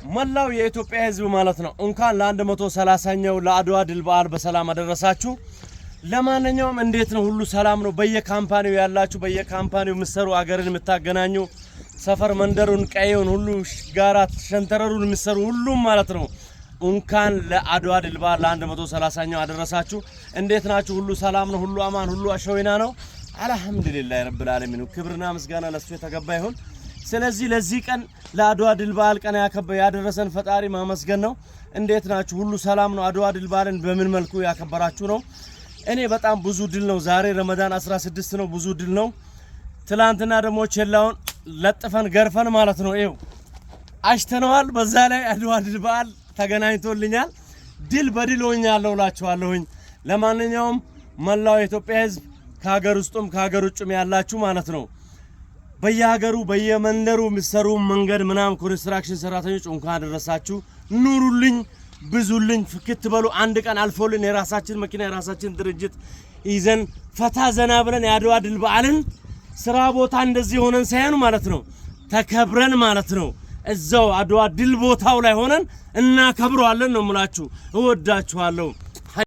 መላው የኢትዮጵያ ህዝብ ማለት ነው እንኳን ለ130ኛው ለአድዋ ድል በዓል በሰላም አደረሳችሁ። ለማንኛውም እንዴት ነው ሁሉ ሰላም ነው? በየካምፓኒው ያላችሁ በየካምፓኒው ምሰሩ አገርን የምታገናኙ ሰፈር መንደሩን ቀየውን ሁሉ ጋራ ሸንተረሩን ምሰሩ ሁሉም ማለት ነው እንኳን ለአድዋ ድል በዓል ለ130ኛው አደረሳችሁ። እንዴት ናችሁ? ሁሉ ሰላም ነው? ሁሉ አማን ሁሉ አሸወይና ነው? አልহামዱሊላህ ረብል ዓለሚን ክብርና ምስጋና ለሱ የተገባ ይሁን። ስለዚህ ለዚህ ቀን ለአድዋ ድል በዓል ቀን ያደረሰን ፈጣሪ ማመስገን ነው። እንዴት ናችሁ? ሁሉ ሰላም ነው? አድዋ ድል በዓልን በምን መልኩ ያከበራችሁ ነው? እኔ በጣም ብዙ ድል ነው። ዛሬ ረመዳን 16 ነው። ብዙ ድል ነው። ትላንትና ደግሞ ቸላውን ለጥፈን ገርፈን ማለት ነው ይው አሽተነዋል። በዛ ላይ አድዋ ድል በዓል ተገናኝቶልኛል። ድል በድል ሆኛለሁ እላችኋለሁኝ። ለማንኛውም መላው የኢትዮጵያ ህዝብ ከሀገር ውስጥም ከሀገር ውጭም ያላችሁ ማለት ነው በየሀገሩ በየመንደሩ ምሰሩ መንገድ ምናም ኮንስትራክሽን ሰራተኞች እንኳን አደረሳችሁ። ኑሩልኝ፣ ብዙልኝ፣ ፍክት በሉ። አንድ ቀን አልፎልን የራሳችን መኪና የራሳችን ድርጅት ይዘን ፈታ ዘና ብለን የአድዋ ድል በዓልን ስራ ቦታ እንደዚህ ሆነን ሳይሆን ማለት ነው ተከብረን ማለት ነው እዛው አድዋ ድል ቦታው ላይ ሆነን እናከብረዋለን ነው የምላችሁ። እወዳችኋለሁ።